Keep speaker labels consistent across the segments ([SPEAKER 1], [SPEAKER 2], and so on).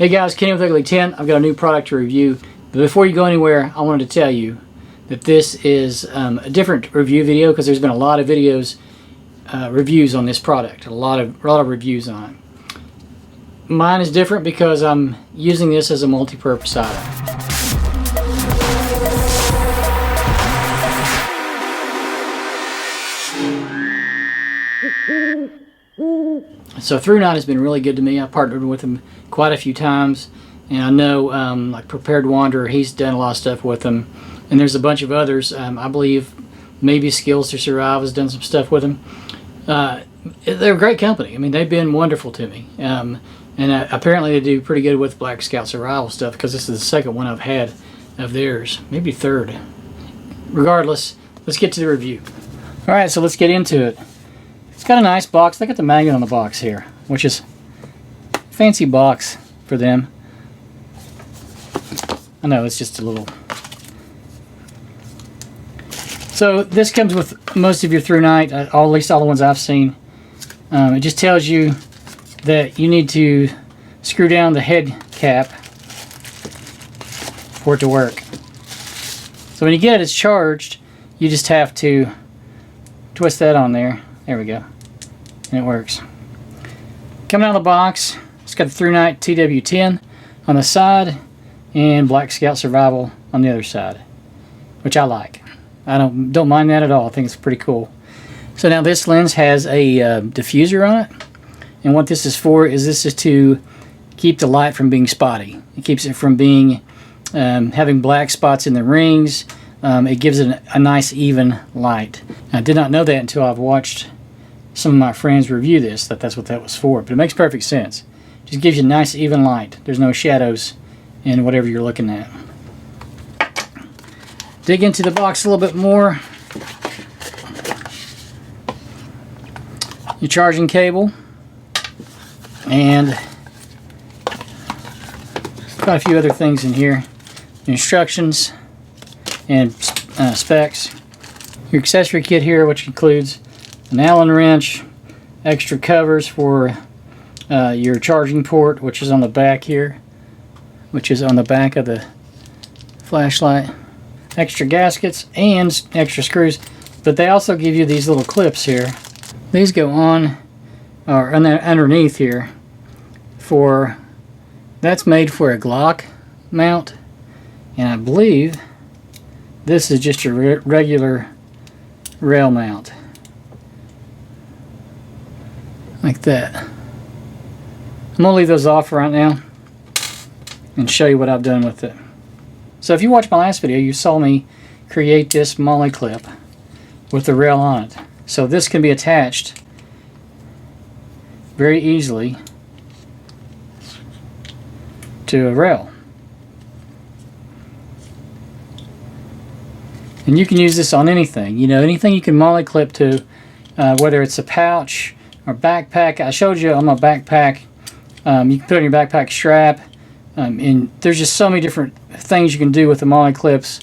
[SPEAKER 1] Hey guys, Kenny with UglyTent. I've got a new product to review. But before you go anywhere, I wanted to tell you that this is a different review video because there's been a lot of videos, reviews on this product. A lot of reviews on it. Mine is different because I'm using this as a multi-purpose item. So THRUNITE has been really good to me. I've partnered with him quite a few times, and I know like Prepared Wanderer, he's done a lot of stuff with them, and there's a bunch of others. I believe maybe Skills to Survive has done some stuff with them. They're a great company. I mean, they've been wonderful to me, and apparently they do pretty good with Black Scout Survival stuff, because this is the second one I've had of theirs, maybe third. Regardless, let's get to the review. Alright, so let's get into it. It's got a nice box. They got the magnet on the box here, which is a fancy box for them. I know, it's just a little... So this comes with most of your THRUNITE, at least all the ones I've seen. It just tells you that you need to screw down the head cap for it to work. So when you get it, it's charged. You just have to twist that on there. There we go. And it works. Coming out of the box, it's got the THRUNITE TW10 on the side and Black Scout Survival on the other side, which I like. I don't mind that at all. I think it's pretty cool. So now this lens has a diffuser on it, and what this is for is to keep the light from being spotty. It keeps it from being having black spots in the rings. It gives it a nice even light. I did not know that until I've watched some of my friends review this, that's what that was for, but it makes perfect sense. It just gives you a nice even light. There's no shadows in whatever you're looking at. Dig into the box a little bit more. Your charging cable, and quite a few other things in here. Instructions and specs. Your accessory kit here, which includes an Allen wrench, extra covers for your charging port, which is on the back here, which is on the back of the flashlight, extra gaskets and extra screws, but they also give you these little clips here. These go on or underneath here for, that's made for a Glock mount, and I believe this is just your regular rail mount. Like that. I'm going to leave those off right now and show you what I've done with it. So if you watched my last video, you saw me create this molly clip with the rail on it. So this can be attached very easily to a rail. And you can use this on anything. You know, anything you can molly clip to, whether it's a pouch or backpack. I showed you on my backpack. You can put it on your backpack strap. And there's just so many different things you can do with the molly clips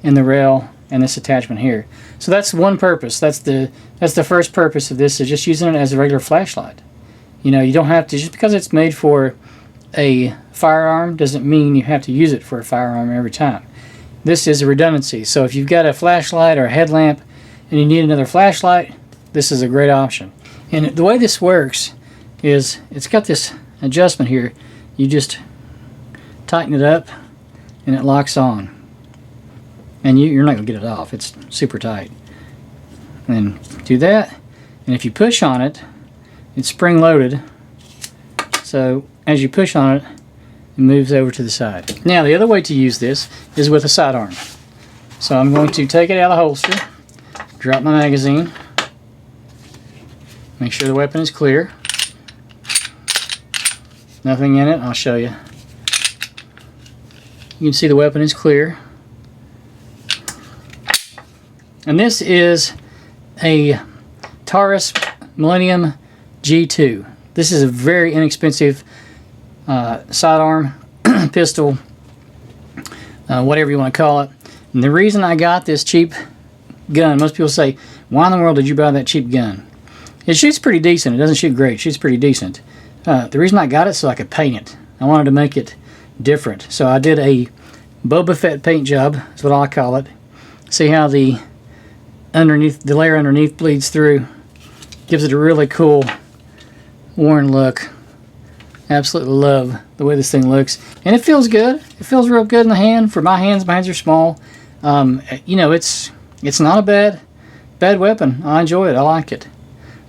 [SPEAKER 1] and the rail and this attachment here. So that's one purpose. That's the first purpose of this, is just using it as a regular flashlight. You know, you don't have to, just because it's made for a firearm doesn't mean you have to use it for a firearm every time. This is a redundancy. So if you've got a flashlight or a headlamp and you need another flashlight, this is a great option. And the way this works is it's got this adjustment here. You just tighten it up and it locks on. And you're not going to get it off. It's super tight. And then do that. And if you push on it, it's spring loaded. So as you push on it, it moves over to the side. Now the other way to use this is with a sidearm. So I'm going to take it out of the holster, drop my magazine, make sure the weapon is clear. Nothing in it, I'll show you. You can see the weapon is clear. And this is a Taurus Millennium G2. This is a very inexpensive sidearm, pistol, whatever you want to call it. And the reason I got this cheap gun, most people say, why in the world did you buy that cheap gun? It shoots pretty decent. It doesn't shoot great. It shoots pretty decent. The reason I got it so I could paint it. I wanted to make it different. So I did a Boba Fett paint job, is what I call it. See how the layer underneath bleeds through? Gives it a really cool worn look. Absolutely love the way this thing looks. And it feels good. It feels real good in the hand. For my hands are small. You know, it's not a bad weapon. I enjoy it. I like it.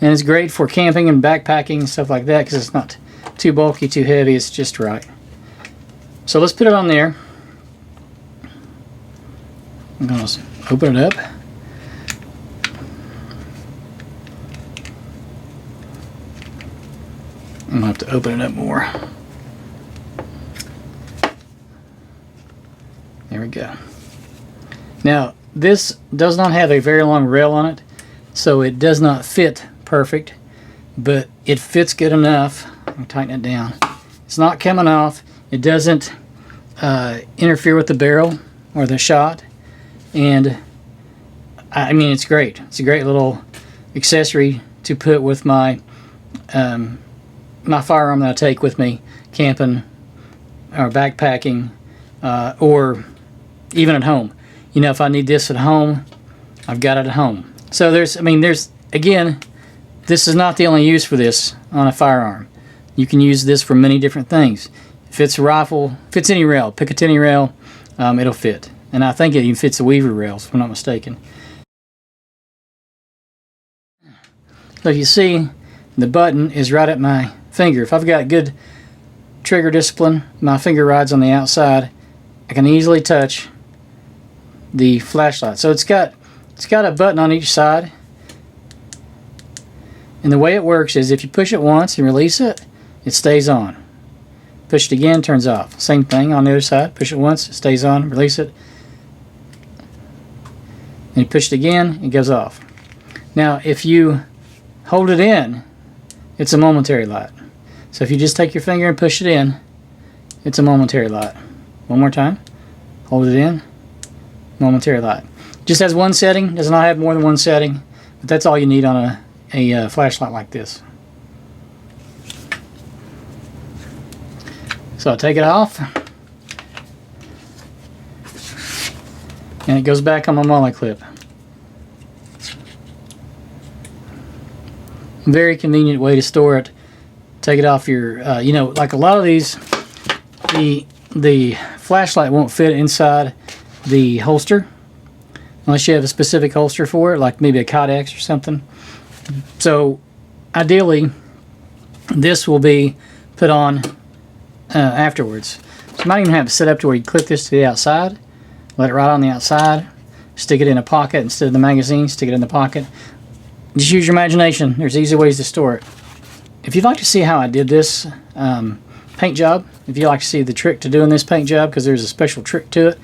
[SPEAKER 1] And it's great for camping and backpacking and stuff like that because it's not too bulky, too heavy. It's just right. So let's put it on there. I'm going to open it up. I'm going to have to open it up more. There we go. Now, this does not have a very long rail on it, so it does not fit perfect, but it fits good enough. I'll tighten it down. It's not coming off. It doesn't interfere with the barrel or the shot, and I mean, it's great. It's a great little accessory to put with my my firearm that I take with me camping or backpacking or even at home. You know, if I need this at home, I've got it at home. So there's again, this is not the only use for this on a firearm. You can use this for many different things. If it's a rifle, fits any rail, Picatinny rail, it'll fit. And I think it even fits the Weaver rails, if I'm not mistaken. So you see, the button is right at my finger. If I've got good trigger discipline, my finger rides on the outside, I can easily touch the flashlight. So it's got a button on each side, and the way it works is if you push it once and release it, it stays on. Push it again, turns off. Same thing on the other side. Push it once, it stays on. Release it, and you push it again, it goes off. Now if you hold it in, it's a momentary light. So if you just take your finger and push it in, it's a momentary light. One more time. Hold it in. Momentary light. Just has one setting. Does not have more than one setting. But that's all you need on a flashlight like this. So I take it off. And it goes back on my MOLLE clip. Very convenient way to store it. Take it off your, you know, like a lot of these, the flashlight won't fit inside the holster unless you have a specific holster for it, like maybe a Kydex or something. So ideally, this will be put on afterwards. So you might even have it set up to where you clip this to the outside, let it ride on the outside, stick it in a pocket instead of the magazine, stick it in the pocket. Just use your imagination. There's easy ways to store it. If you'd like to see how I did this paint job, if you'd like to see the trick to doing this paint job, because there's a special trick to it,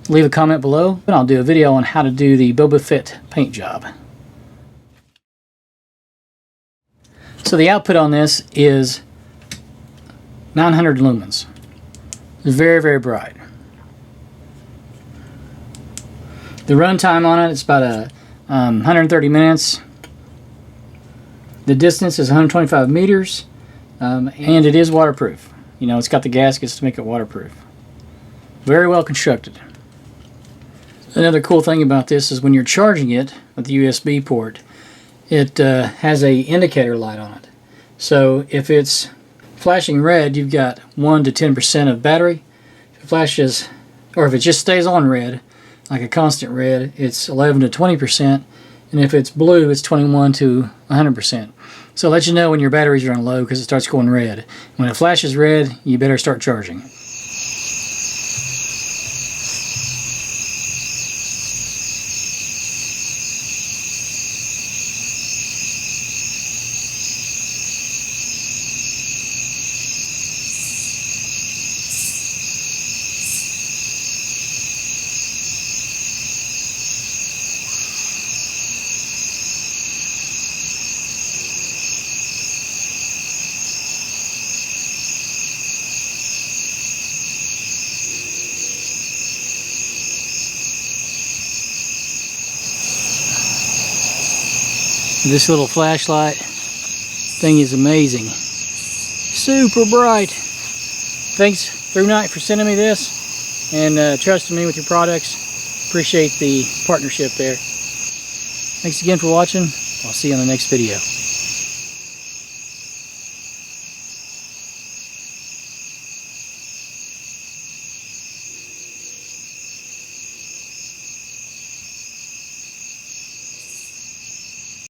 [SPEAKER 1] leave a comment below, and I'll do a video on how to do the Boba Fett paint job. So the output on this is 900 lumens. It's very, very bright. The run time on it is about 130 minutes. The distance is 125 meters, and it is waterproof. You know, it's got the gaskets to make it waterproof. Very well constructed. Another cool thing about this is when you're charging it with the USB port, it has a indicator light on it. So if it's flashing red, you've got 1 to 10% of battery. If it flashes, or if it just stays on red, like a constant red, it's 11 to 20%. And if it's blue, it's 21 to 100%. So it lets you know when your batteries are on low because it starts going red. When it flashes red, you better start charging. This little flashlight thing is amazing. Super bright. thanks THRUNITE for sending me this and trusting me with your products. Appreciate the partnership there. Thanks again for watching. I'll see you on the next video.